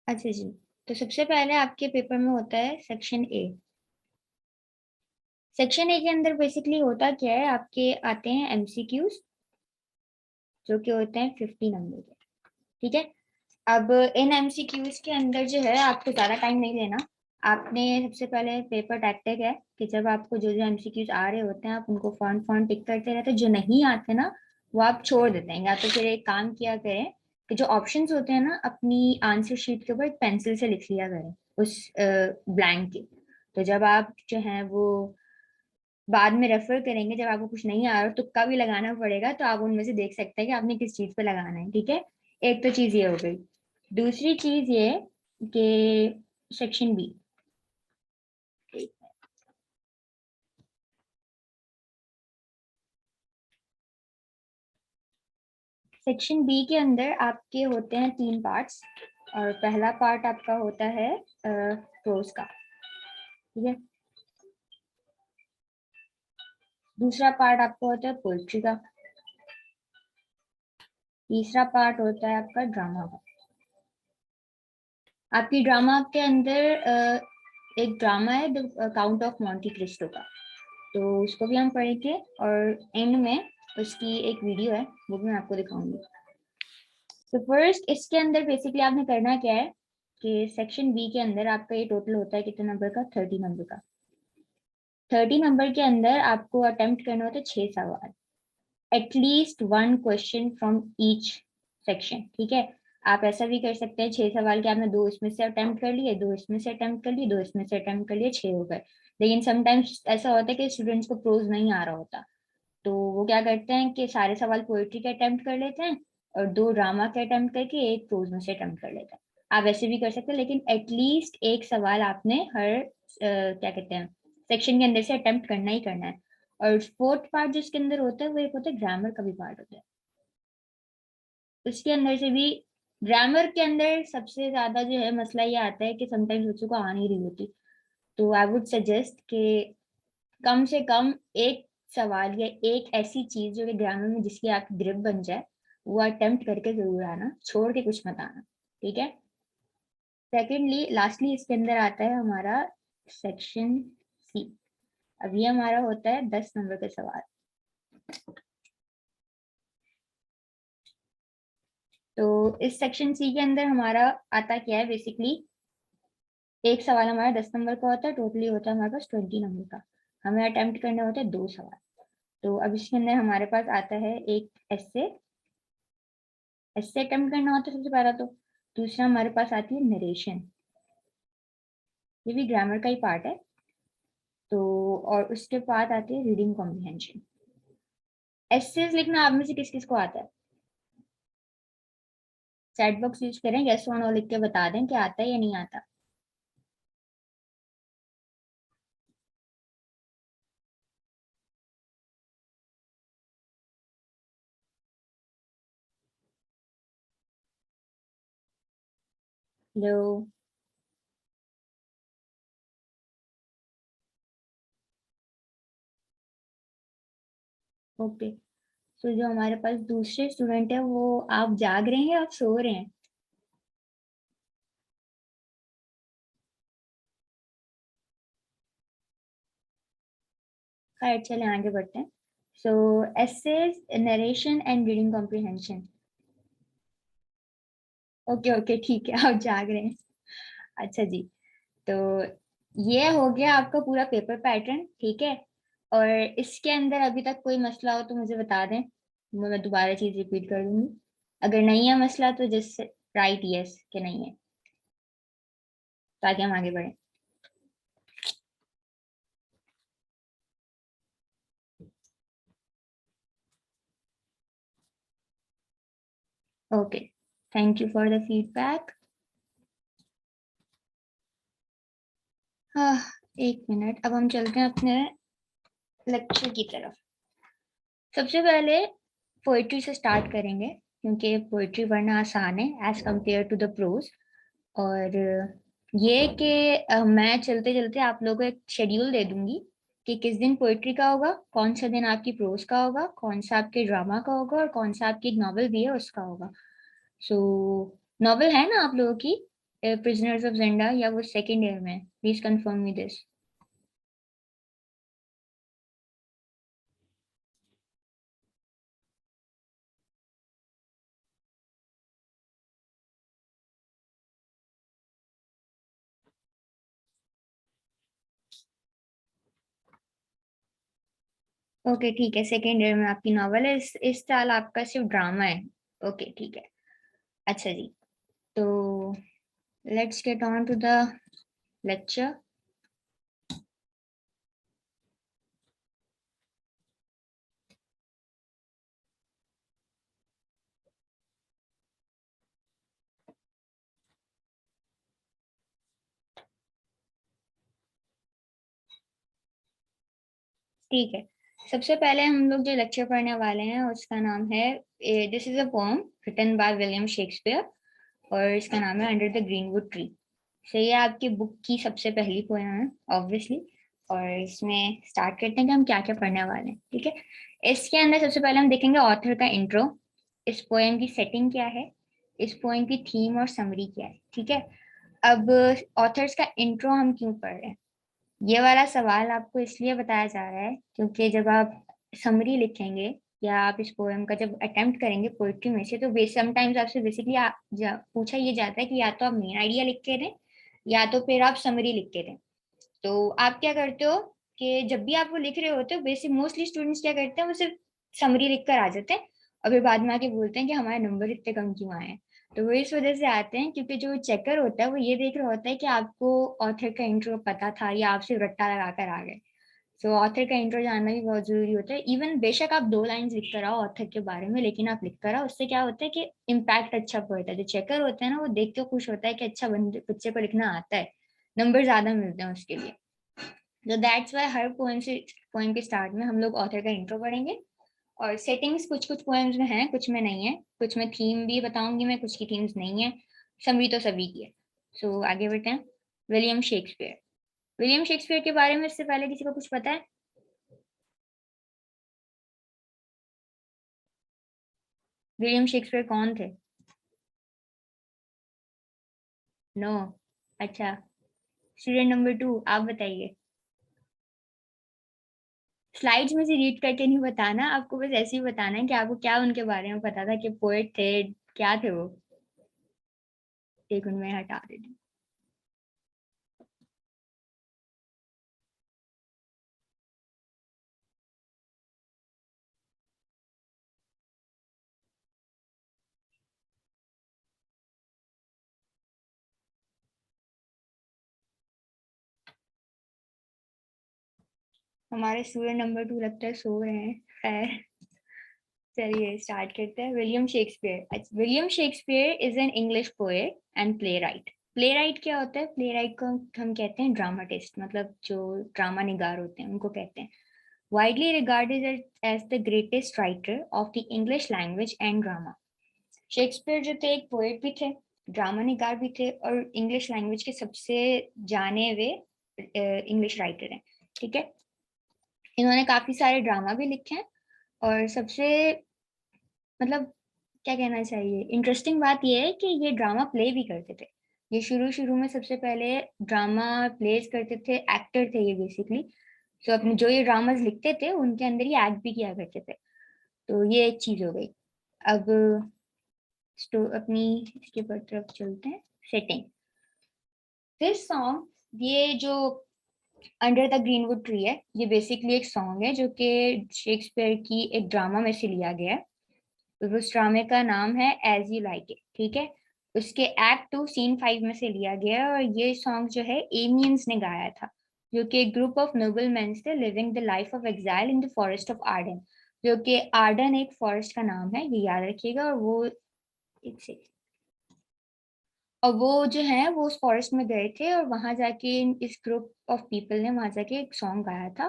अच्छा जी, तो सबसे पहले आपके पेपर में होता है सेक्शन ए। सेक्शन ए के अंदर बेसिकली होता क्या है, आपके आते हैं एमसीक्यूज जो कि होते हैं 50 नंबर के। ठीक है। अब इन एमसीक्यूज के अंदर जो है आपको ज्यादा टाइम नहीं लेना। आपने सबसे पहले पेपर टैक्टिक है कि जब आपको जो जो एमसीक्यूज आ रहे होते हैं आप उनको फॉन्ट फॉन्ट टिक करते रहते हैं, जो नहीं आते ना वो आप छोड़ देते हैं, या तो फिर एक काम किया करें कि जो ऑप्शंस होते हैं ना अपनी आंसर शीट के ऊपर पेंसिल से लिख लिया करें उस ब्लैंक के। तो जब आप जो है वो बाद में रेफर करेंगे, जब आपको कुछ नहीं आ रहा और तुक्का भी लगाना पड़ेगा तो आप उनमें से देख सकते हैं कि आपने किस चीज पे लगाना है। ठीक है, एक तो चीज ये हो गई। दूसरी चीज ये कि सेक्शन बी, सेक्शन बी के अंदर आपके होते हैं 3 पार्ट्स। और पहला पार्ट आपका होता है प्रोज का। ठीक है। दूसरा पार्ट आपका होता है पोइट्री का। तीसरा पार्ट होता है आपका ड्रामा का। आपकी ड्रामा के अंदर एक ड्रामा है the count of Monte Cristo का, तो उसको भी हम पढ़ेंगे। और एंड में उसकी एक वीडियो है वो भी मैं आपको दिखाऊंगी। तो फर्स्ट इसके अंदर बेसिकली आपने करना क्या है कि सेक्शन बी के अंदर आपका ये टोटल होता है कितने नंबर का, 30 नंबर का। 30 नंबर के अंदर आपको अटेम्प्ट करने होते हैं 6 सवाल, at least 1 question from each section. ठीक है। आप ऐसा भी कर सकते हैं 6 सवाल के आपने 2 इसमें से अटेम्प्ट कर लिए, 2 इसमें से अटेम्प्ट कर लिए, 2 इसमें से अटेम्प्ट कर लिए, 6 हो गए। लेकिन समटाइम्स ऐसा होता है कि स्टूडेंट्स को प्रोज नहीं आ रहा होता, तो वो क्या करते हैं कि सारे सवाल पोएट्री के अटेम्प्ट कर लेते हैं और 2 ड्रामा के अटेम्प्ट करके एक प्रोज में से अटेम्प्ट कर लेते हैं। आप ऐसे भी कर सकते हैं, लेकिन एटलीस्ट एक सवाल आपने हर क्या कहते हैं सेक्शन के अंदर से अटेम्प्ट करना ही करना है। और फोर्थ पार्ट जिसके अंदर होता है वो एक होता है ग्रामर का भी पार्ट होता है। उसके अंदर से भी ग्रामर के अंदर सबसे ज्यादा जो है मसला ये आता है कि समटाइम्स बच्चों को आ नहीं रही होती। तो आई वुड सजेस्ट कि कम से कम एक सवाल या एक ऐसी चीज जो कि ग्रामर में जिसकी आपकी ग्रिप बन जाए वो अटेम्प्ट करके जरूर आना, छोड़ के कुछ मत आना। ठीक है। सेकेंडली लास्टली इसके अंदर आता है हमारा सेक्शन सी। अब ये हमारा होता है 10 नंबर का सवाल। तो इस सेक्शन सी के अंदर हमारा आता क्या है बेसिकली, एक सवाल हमारा 10 नंबर का होता है, टोटली होता है हमारे पास 20 नंबर का। हमें अटेम्प्ट करने होते हैं 2 सवाल। तो अब इसके अंदर हमारे पास आता है एक एस्से। एस्से अटेम्प्ट करना होता है सबसे पहला तो। दूसरा हमारे पास आती है नरेशन, ये भी ग्रामर का ही पार्ट है। तो और उसके बाद आती है रीडिंग कॉम्प्रिहेंशन। एस्सेज लिखना आप में से किस किस को आता है? चैट बॉक्स यूज करें, यस और नो लिख के बता दें कि आता है या नहीं आता। लो। ओके। तो जो हमारे पास दूसरे स्टूडेंट है वो, आप जाग रहे हैं या आप सो रहे हैं? खैर चले आगे बढ़ते हैं। So essays, narration and reading comprehension. Okay okay ठीक है, आप जाग रहे हैं। अच्छा जी। तो ये हो गया आपका पूरा पेपर पैटर्न। ठीक है। और इसके अंदर अभी तक कोई मसला हो तो मुझे बता दें, मैं दोबारा चीज रिपीट कर दूंगी। अगर नहीं है मसला तो जस्ट राइट यस कि नहीं है, ताकि हम आगे बढ़े। Okay, thank you for the feedback. हाँ, एक मिनट, अब हम चलते हैं अपने लेक्चर की तरफ। सबसे पहले पोइट्री से स्टार्ट करेंगे, क्योंकि पोइट्री पढ़ना आसान है as compared to the prose. और ये कि मैं चलते चलते आप लोगों को एक शेड्यूल दे दूंगी कि किस दिन पोइट्री का होगा, कौन सा दिन आपकी प्रोज का होगा, कौन सा आपके ड्रामा का होगा और कौन सा आपकी एक नॉवल भी है उसका होगा। सो नॉवल है ना आप लोगों की प्रिजनर्स ऑफ जेंडा, या वो सेकेंड ईयर में? Please confirm me this. Okay ठीक है, सेकेंड ईयर में आपकी नॉवल है। इस साल आपका सिर्फ ड्रामा है। ओके ठीक है। अच्छा जी, तो let's get on to the lecture. ठीक है, सबसे पहले हम लोग जो लेक्चर पढ़ने वाले हैं उसका नाम है, this is a poem written by William Shakespeare, और इसका नाम है under the greenwood tree. So ये आपकी बुक की सबसे पहली पोएम है ऑब्वियसली। और इसमें स्टार्ट करते हैं कि हम क्या क्या पढ़ने वाले हैं। ठीक है, इसके अंदर सबसे पहले हम देखेंगे ऑथर का इंट्रो, इस पोएम की सेटिंग क्या है, इस पोएम की थीम और समरी क्या है। ठीक है, अब ऑथर्स का इंट्रो हम क्यों पढ़ रहे हैं, ये वाला सवाल आपको इसलिए बताया जा रहा है क्योंकि जब आप समरी लिखेंगे या आप इस पोएम का जब अटेम्प्ट करेंगे पोइट्री में से, तो समटाइम्स आपसे बेसिकली पूछा ये जाता है कि या तो आप मेन आइडिया लिख के दें या तो फिर आप समरी लिख के दें। तो आप क्या करते हो कि जब भी आप वो लिख रहे होते हो, बेसिक मोस्टली स्टूडेंट्स क्या करते हैं, वो सिर्फ समरी लिख कर आ जाते हैं और फिर बाद में आके बोलते हैं कि हमारे नंबर इतने कम क्यों आए हैं। तो वो इस वजह से आते हैं क्योंकि जो चेकर होता है वो ये देख रहा होता है कि आपको ऑथर का इंट्रो पता था या आप सिर्फ रट्टा लगा कर आ गए। सो ऑथर का इंट्रो जानना भी बहुत जरूरी होता है। इवन बेशक आप 2 लाइन्स लिख कर आओ ऑथर के बारे में, लेकिन आप लिख कर आओ, उससे क्या होता है कि इम्पैक्ट अच्छा पड़ता है। जो चेकर होता है ना, वो देख के खुश होता है कि अच्छा बच्चे को लिखना आता है, नंबर ज्यादा मिलते हैं उसके लिए। तो दैट्स वाई हर पोएम के स्टार्ट में हम लोग ऑथर का इंट्रो पढ़ेंगे। और सेटिंग्स कुछ कुछ पोएम्स में है, कुछ में नहीं है, कुछ में थीम भी बताऊंगी मैं, कुछ की थीम्स नहीं है, समरी तो सभी की है। सो आगे बढ़ते हैं। विलियम शेक्सपियर, विलियम शेक्सपियर के बारे में इससे पहले किसी को कुछ पता है? विलियम शेक्सपियर कौन थे? नो? अच्छा, स्टूडेंट नंबर 2 आप बताइए। स्लाइड्स में से रीड करके नहीं बताना, आपको बस ऐसे ही बताना है कि आपको क्या उनके बारे में पता था, कि पोएट थे, क्या थे वो। एक उनमें हटा देती हूँ। हमारे स्टूडेंट नंबर 2 लगता है सो रहे हैं। खैर, चलिए स्टार्ट करते हैं। William Shakespeare, William Shakespeare is an English poet and play right. Play right क्या होता है? प्ले राइट को हम कहते हैं ड्रामाटिस्ट, मतलब जो ड्रामा निगार होते हैं उनको कहते हैं। Widely regarded as the greatest writer of the English language and drama. Shakespeare जो थे एक पोएट भी थे, ड्रामा निगार भी थे, और इंग्लिश लैंग्वेज के सबसे जाने हुए इंग्लिश राइटर हैं। ठीक है, इन्होंने काफी सारे ड्रामा भी लिखे हैं। और सबसे, मतलब क्या कहना चाहिए, इंटरेस्टिंग बात यह है कि ये ड्रामा प्ले भी करते थे। ये शुरू शुरू में सबसे पहले ड्रामा प्लेस करते थे, एक्टर थे ये बेसिकली। सो अपने जो ये ड्रामास लिखते थे उनके अंदर ही एक्ट भी किया करते थे। तो ये एक चीज हो गई। अब अपनी इसके पर तरफ चलते हैं। सेटिंग दिस सॉन्ग, ये जो अंडर द ग्रीनवुड ट्री है, ये बेसिकली एक सॉन्ग है जो कि शेक्सपियर की एक ड्रामा में से लिया गया है। उस ड्रामे का नाम है एज यू लाइक इट। ठीक है, उसके एक्ट 2 सीन 5 में से लिया गया है। और ये सॉन्ग जो है एमियंस ने गाया था, जो कि एक ग्रुप ऑफ नोबल मेन थे living the life of exile in the forest of Ardern. जो कि आर्डन एक फॉरेस्ट का नाम है, ये याद रखिएगा। और वो एक से, और वो जो है वो उस फॉरेस्ट में गए थे और वहां जाके इस ग्रुप ऑफ पीपल ने वहां जाके एक सॉन्ग गाया था।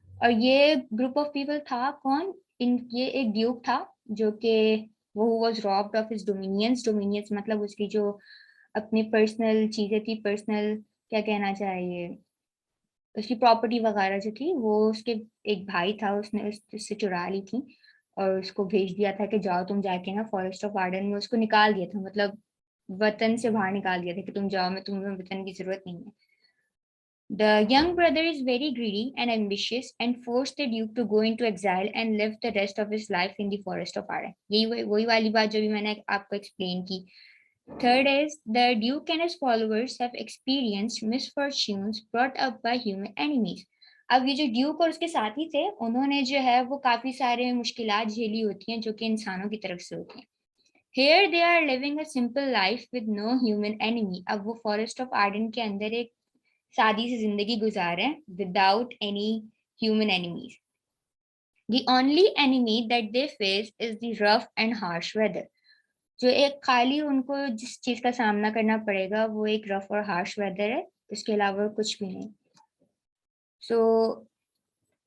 और ये ग्रुप ऑफ पीपल था कौन? ये एक ड्यूक था जो कि वो was robbed of his dominions. Dominions मतलब उसकी जो अपनी पर्सनल चीजें थी, पर्सनल क्या कहना चाहिए, उसकी प्रॉपर्टी वगैरह जो थी वो उसके एक भाई था, उसने उससे चुरा ली थी। और उसको भेज दिया था कि जाओ तुम जाके ना फॉरेस्ट ऑफ आर्डन में, उसको निकाल दिया था, मतलब वतन से बाहर निकाल दिया था कि तुम जाओ, मैं तुम्हें वतन की जरूरत नहीं है. The young brother is very greedy and ambitious and forced the duke to go into exile and live the rest of his life in the forest of Arden. यही वही वाली बात जो भी मैंने आपको explain की. Third is the duke and his followers have experienced misfortunes brought up by human enemies. अब ये जो ड्यूक और उसके साथी थे, उन्होंने जो है वो काफी सारे मुश्किलात झेली होती हैं जो कि इंसानों की तरफ से होती हैं. Here they are living a simple life with no human enemy. अब वो फॉरेस्ट ऑफ आर्डन के अंदर एक सादी सी जिंदगी गुजार रहे हैं without any human enemies. The only enemy that they face is the rough and harsh weather. जो एक खाली उनको जिस चीज का सामना करना पड़ेगा वो एक रफ और हार्श वेदर है, इसके अलावा कुछ भी नहीं. So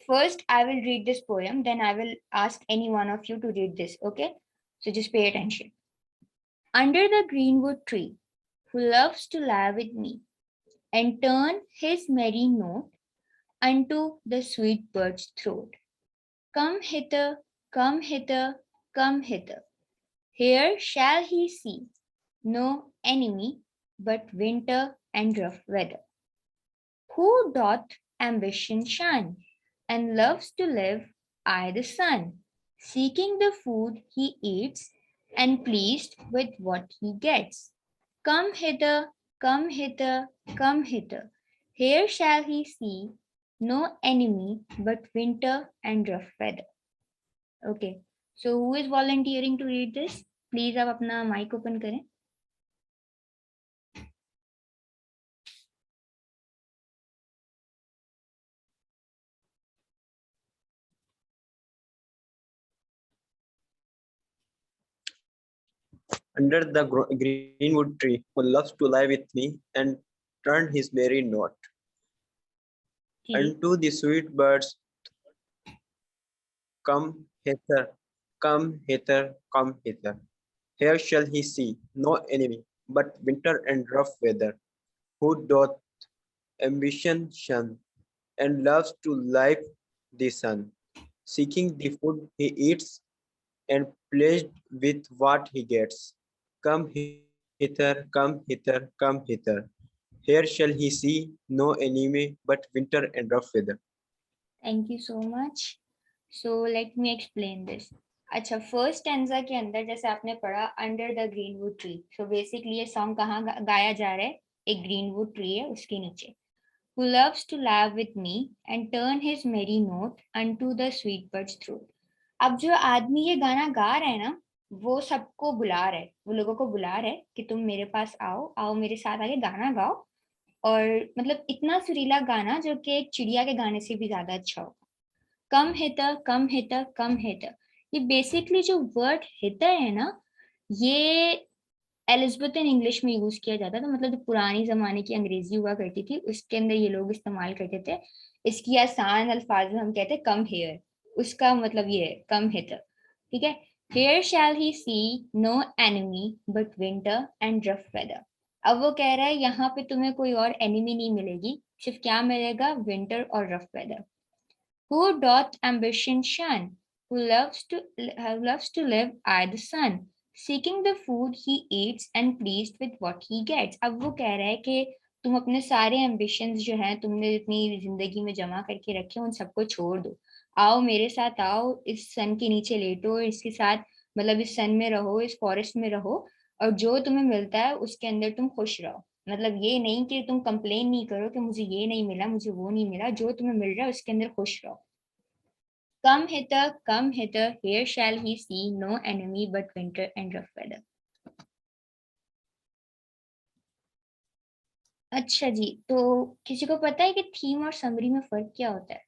first I will read this poem, then I will ask any one of you to read this, okay? So just pay attention. Under the greenwood tree, who loves to lie with me and turn his merry note unto the sweet bird's throat. Come hither, come hither, come hither. Here shall he see no enemy but winter and rough weather. Who doth ambition shun and loves to live I the sun, seeking the food he eats and pleased with what he gets. Come hither, come hither, come hither. Here shall he see no enemy but winter and rough weather. Okay, so who is volunteering to read this? Please आप अपना mic open करें. Under the greenwood tree, who loves to lie with me and turn his merry note unto the sweet birds. Come hither, come hither, come hither. Here shall he see no enemy but winter and rough weather. Who doth ambition shun and loves to live the sun, seeking the food he eats and pleased with what he gets. Come hither, come hither, come hither. Here shall he see no enemy but winter and rough weather. Thank you so much. So let me explain this. अच्छा, first stanza के अंदर जैसे आपने पढ़ा under the greenwood tree, so basically ये song कहाँ गाया जा रहा है? एक ग्रीनवुड ट्री है उसके नीचे. Who loves to laugh with me and turn his merry note unto the sweet bird's throat. अब जो आदमी ये गाना गा रहा है ना, वो सबको बुला रहा है, वो लोगों को बुला रहा है कि तुम मेरे पास आओ, आओ मेरे साथ आके गाना गाओ. और मतलब इतना सुरीला गाना जो कि एक चिड़िया के गाने से भी ज्यादा अच्छा हो. कम हितर, कम हितर, कम हितर. ये बेसिकली जो वर्ड हितर है ना, ये एलिजाबेथन इंग्लिश में यूज किया जाता था. मतलब जो पुरानी जमाने की अंग्रेजी हुआ करती थी उसके अंदर ये लोग इस्तेमाल करते थे. इसकी आसान अल्फाज में हम कहते हैं कम हेयर. उसका मतलब ये है कम हितर. ठीक है. Here shall he see no enemy but winter and rough weather. अब वो कह रहा है यहाँ पे तुम्हें कोई और एनिमी नहीं मिलेगी, सिर्फ क्या मिलेगा? विंटर और rough weather. Who doth ambition shun, who loves to live I the sun, seeking the food he eats and pleased with what he gets. अब वो कह रहा है कि तुम अपने सारे एम्बिशंस जो हैं तुमने अपनी जिंदगी में जमा करके रखे उन सबको छोड़ दो. आओ मेरे साथ, आओ इस सन के नीचे लेटो, इसके साथ मतलब इस सन में रहो, इस फॉरेस्ट में रहो, और जो तुम्हें मिलता है उसके अंदर तुम खुश रहो. मतलब ये नहीं कि तुम कंप्लेन नहीं करो कि मुझे ये नहीं मिला, मुझे वो नहीं मिला. जो तुम्हें मिल रहा है उसके अंदर खुश रहो. come hither, here shall he see no enemy but winter and rough weather. अच्छा जी, तो किसी को पता है कि थीम और समरी में फर्क क्या होता है?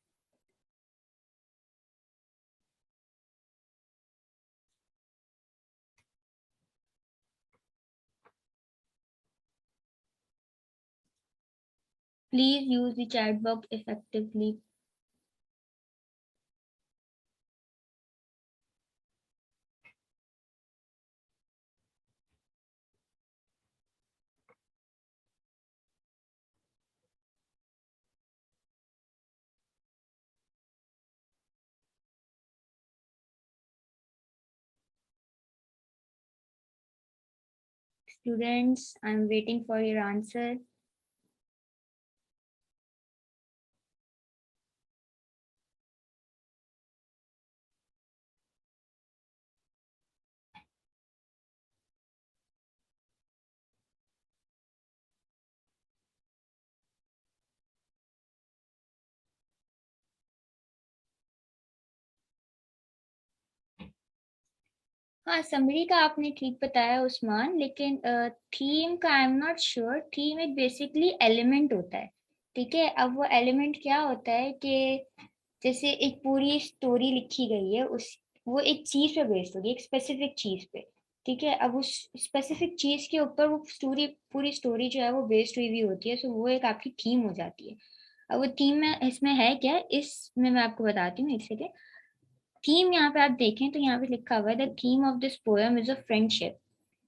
Please use the chat box effectively. Students, I'm waiting for your answer. हाँ, समरी का आपने ठीक बताया उस्मान, लेकिन थीम का I am not sure. Theme एक बेसिकली एलिमेंट होता है, ठीक है। अब वो एलिमेंट क्या होता है कि जैसे एक पूरी स्टोरी लिखी गई है, उस वो एक चीज पे बेस्ड होगी, एक स्पेसिफिक चीज पे, ठीक है। अब उस स्पेसिफिक चीज के ऊपर वो स्टोरी, पूरी स्टोरी जो है वो बेस्ड हुई होती है, तो वो एक आपकी थीम हो जाती है। अब वो थीम में इसमें है क्या, इसमें मैं आपको बताती हूँ एक सेकेंड। थीम यहाँ पे आप देखें तो यहाँ पे लिखा हुआ है the theme of this poem is a friendship.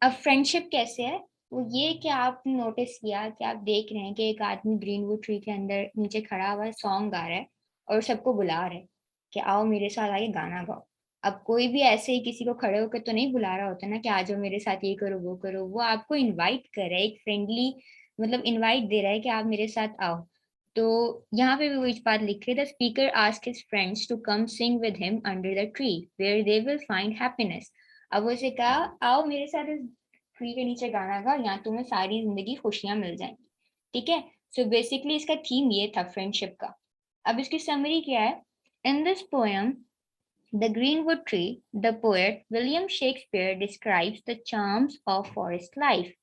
अब फ्रेंडशिप कैसे है, वो ये कि आपने नोटिस किया कि आप देख रहे हैं कि एक आदमी ग्रीनवुड ट्री के अंदर नीचे खड़ा हुआ है, सॉन्ग गा रहा है और सबको बुला रहा है कि आओ मेरे साथ आके गाना गाओ। अब कोई भी ऐसे ही किसी को खड़े होकर तो नहीं बुला रहा होता ना कि आ जाओ मेरे साथ ये करो वो करो, वो आपको इनवाइट कर रहा है, एक फ्रेंडली मतलब इनवाइट दे रहा है कि आप मेरे साथ आओ। तो यहाँ पे भी वही बात लिख रही है, the speaker ask his friends to come sing with him under the tree where they will find happiness. अब उसे कहा आओ मेरे साथ इस ट्री के नीचे गाना गा, यहाँ तुम्हें सारी जिंदगी खुशियां मिल जाएंगी, ठीक है। सो बेसिकली इसका थीम ये था फ्रेंडशिप का। अब इसकी समरी क्या है, in this poem the greenwood tree, the poet William Shakespeare describes the charms of forest life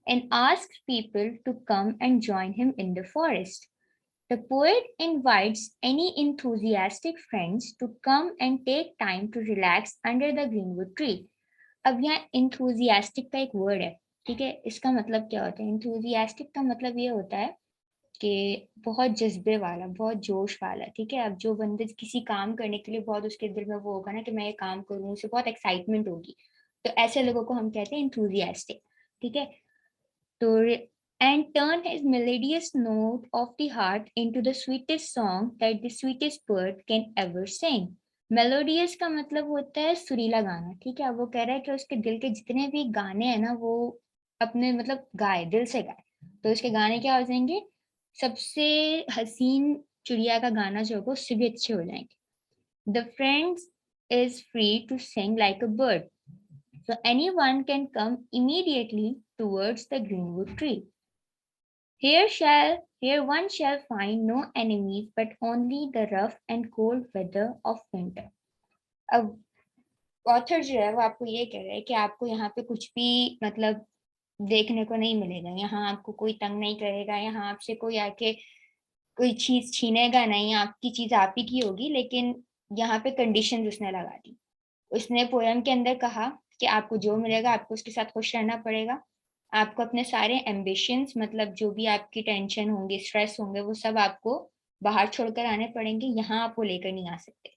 and asks people to come and join him in the forest. The poet invites any enthusiastic friends to come and take time to relax under the greenwood tree. अब यहाँ enthusiastic का एक word है, ठीक है। इसका मतलब क्या होता है, enthusiastic का मतलब ये होता है कि बहुत जज्बे वाला, बहुत जोश वाला, ठीक है। अब जो बंदे किसी काम करने के लिए बहुत उसके दिल में वो होगा ना कि मैं ये काम करूँ, उसे बहुत एक्साइटमेंट होगी, तो ऐसे लोगों को हम कहते हैं enthusiastic, ठीक है। तो and turn his melodious note of the heart into the sweetest song that the sweetest bird can ever sing. Melodious का मतलब होता है सुरीला गाना, ठीक है। वो कह रहा है कि उसके दिल के जितने भी गाने हैं ना वो अपने मतलब गाए, दिल से गाए, तो उसके गाने क्या हो जाएंगे, सबसे हसीन चिड़िया का गाना जो होगा उससे भी अच्छे हो जाएंगे। The friends is free to sing like a bird, so anyone can come immediately towards the greenwood tree. Here one shall find no enemies, but only the rough and cold weather of winter. अब author जो है वो आपको ये कह रहा है कि आपको यहाँ पे कुछ भी मतलब देखने को नहीं मिलेगा, यहाँ आपको कोई तंग नहीं करेगा, यहाँ आपसे कोई आके कोई चीज छीनेगा नहीं, आपकी चीज आप ही की होगी। लेकिन यहाँ पे कंडीशन उसने लगा दी। उसने पोयम के अंदर कहा कि आपको जो मिलेगा आपको उसके साथ खुश रहना पड़ेगा, आपको अपने सारे एम्बिशंस मतलब जो भी आपकी टेंशन होंगे, स्ट्रेस होंगे, वो सब आपको बाहर छोड़कर आने पड़ेंगे, यहाँ आप वो लेकर नहीं आ सकते।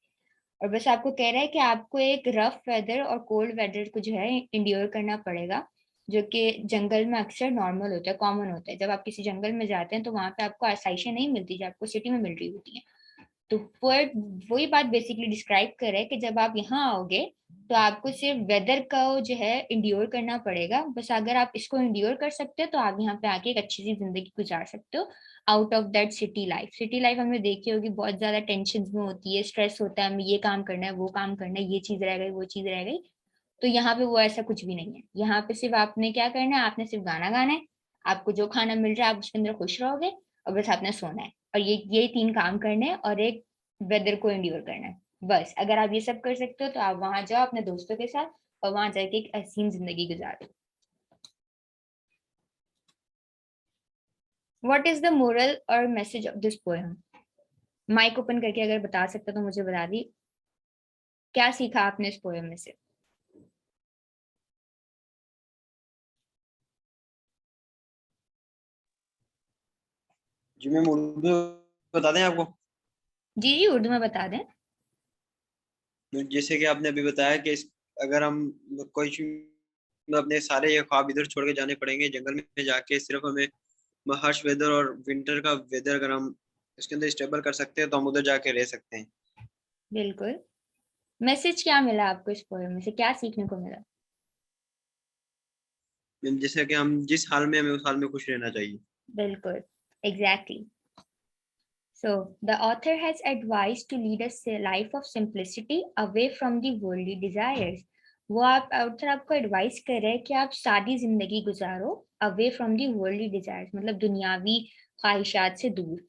और बस आपको कह रहा है कि आपको एक रफ वेदर और कोल्ड वेदर को जो है इंड्योर करना पड़ेगा, जो कि जंगल में अक्सर नॉर्मल होता है, कॉमन होता है। जब आप किसी जंगल में जाते हैं तो वहां पे आपको आसाइशें नहीं मिलती जो आपको सिटी में मिल रही होती है। तो पोएट वही बात बेसिकली डिस्क्राइब कर रहा है कि जब आप यहाँ आओगे तो आपको सिर्फ वेदर का जो है इंड्योर करना पड़ेगा, बस अगर आप इसको इंड्योर कर सकते हो तो आप यहाँ पे आके एक अच्छी सी जिंदगी गुजार सकते हो out of that city life. City life हमने देखी होगी, बहुत ज्यादा टेंशन में होती है, स्ट्रेस होता है, हमें ये काम करना है वो काम करना है, ये चीज रह गई वो चीज रह गई। तो यहाँ पे वो ऐसा कुछ भी नहीं है, यहाँ पे सिर्फ आपने क्या करना है, आपने सिर्फ गाना गाना है, आपको जो खाना मिल रहा है आप उसके अंदर खुश रहोगे, और बस आपने सोना है, और ये तीन काम करने हैं, और एक वेदर को एंड्योर करना है। बस अगर आप ये सब कर सकते हो तो आप वहां जाओ अपने दोस्तों के साथ और वहां जाके एक हसीन जिंदगी गुजारो। व्हाट इज द मोरल और message of this poem? Mic open करके अगर बता सकते तो मुझे बता दी, क्या सीखा आपने इस पोएम में से? जी मैम, उर्दू में बता दें आपको। जी जी, उर्दू में बता दें। जैसे कि आपने अभी बताया कि अगर हम कोई अपने सारे ये ख्वाब इधर छोड़ के जाने पड़ेंगे जंगल में जाके, सिर्फ हमें हार्श वेदर और विंटर का वेदर अगर हम इसके अंदर स्टेबल कर सकते हैं तो हम उधर जाके रह सकते हैं। बिल्कुल। मैसेज क्या मिला आपको इस पोएम में से, क्या सीखने को मिला? जैसे कि हम जिस हाल में हमें उस हाल में खुश रहना चाहिए। बिल्कुल, exactly. So, the author has advised to lead a life of simplicity away from the worldly desires. वो आप author आपको advice कर रहे हैं कि आप सादी जिंदगी गुजारो away from the worldly desires, मतलब दुनियावी ख्वाहिशात से दूर.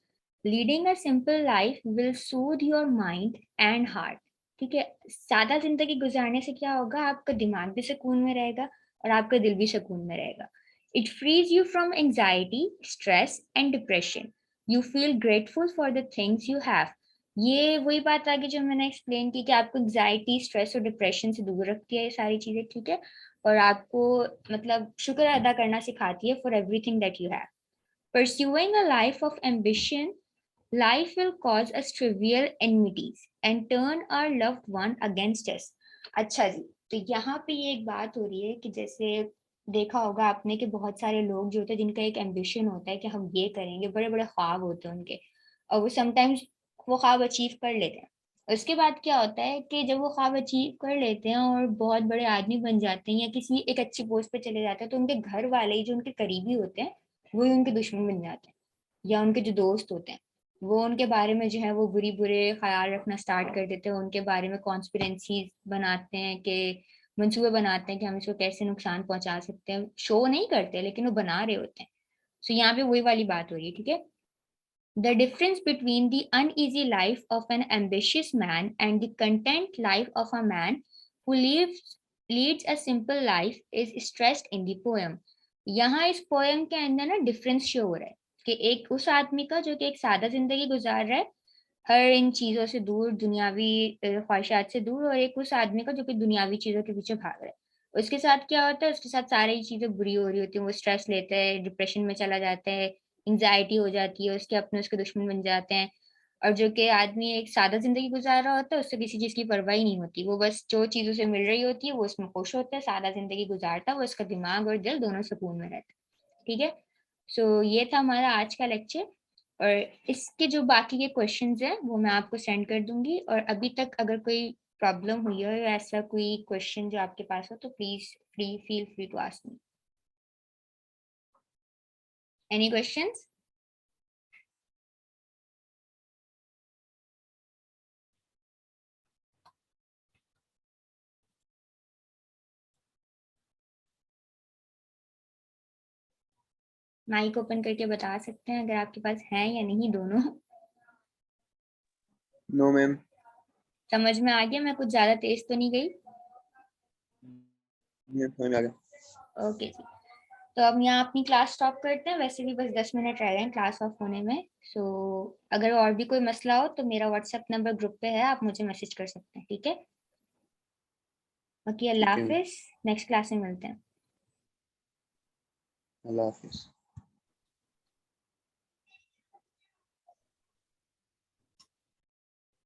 Leading a simple life will soothe your mind and heart. ठीक है, सादा जिंदगी गुजारने से क्या होगा, आपका दिमाग भी सुकून में रहेगा और आपका दिल भी सुकून में रहेगा. It frees you from anxiety, stress and depression. You feel grateful for the things you have. ये वही बात आ गई जो मैंने एक्सप्लेन की कि आपको एंजाइटी, स्ट्रेस और डिप्रेशन से दूर रखती है ये सारी चीजें, ठीक है, और आपको मतलब शुक्र अदा करना सिखाती है for everything that you have. Pursuing a life of ambition, life will cause us trivial enmities and turn our loved one against us. अच्छा जी, तो यहाँ पे ये एक बात हो रही है कि जैसे देखा होगा आपने कि बहुत सारे लोग जो होते हैं जिनका एक एम्बिशन होता है कि हम ये करेंगे, बड़े बड़े ख्वाब होते हैं उनके, और वो समटाइम्स वो ख्वाब अचीव कर लेते हैं. उसके बाद क्या होता है कि जब वो ख्वाब अचीव कर लेते हैं और बहुत बड़े आदमी बन जाते हैं या किसी एक अच्छी पोस्ट पे चले जाते हैं, तो उनके घर वाले ही जो उनके करीबी होते हैं वही उनके दुश्मन बन जाते हैं, या उनके जो दोस्त होते हैं वो उनके बारे में जो है वो बुरी बुरे ख्याल रखना स्टार्ट कर देते हैं, उनके बारे में कॉन्स्पिरेंसीज बनाते हैं कि मंसूबे बनाते हैं कि हम इसको कैसे नुकसान पहुंचा सकते हैं. शो नहीं करते लेकिन वो बना रहे होते हैं. सो यहाँ पे वही वाली बात हो रही है, ठीक है. The difference between the uneasy life of an ambitious man and the content life of a man who leads a simple life is stressed in the poem. यहाँ इस पोएम के अंदर ना डिफरेंस शो हो रहा है कि एक उस आदमी का जो कि एक सादा जिंदगी गुजार रहा है हर इन चीजों से दूर, दुनियावी ख्वाहिशात से दूर, और एक उस आदमी का जो कि दुनियावी चीजों के पीछे भाग रहा है. उसके साथ क्या होता है, उसके साथ सारी चीजें बुरी हो रही होती हैं, वो स्ट्रेस लेता है, डिप्रेशन में चला जाता है, एंजाइटी हो जाती है, उसके अपने उसके दुश्मन बन जाते हैं. और जो कि आदमी एक सादा जिंदगी गुजार रहा होता है उससे किसी चीज की परवाह ही नहीं होती, वो बस जो चीजों से मिल रही होती है वो उसमें खुश होता है, सादा जिंदगी गुजारता है वो, उसका दिमाग और दिल दोनों सुकून में रहता है. ठीक है. सो ये था हमारा आज का लेक्चर, और इसके जो बाकी के क्वेश्चंस हैं वो मैं आपको सेंड कर दूंगी. और अभी तक अगर कोई प्रॉब्लम हुई हो या ऐसा कोई क्वेश्चन जो आपके पास हो तो please feel free to ask me. Any questions? Mic open करके बता सकते हैं अगर आपके पास है या नहीं दोनों. No ma'am. समझ में आ गया? मैं कुछ ज्यादा तेज तो नहीं गई? समझ में आ गया. ओके जी. तो अब यहाँ अपनी क्लास स्टॉप करते हैं, वैसे भी बस 10 मिनट रह गए हैं क्लास ऑफ होने में. सो अगर और भी कोई मसला हो तो मेरा व्हाट्सएप नंबर ग्रुप पे है, आप मुझे मैसेज कर सकते हैं. ठीक है. बाकी अल्लाह ठीक है. हाफिज, नेक्स्ट क्लास में मिलते हैं. अल्लाह हाफिज.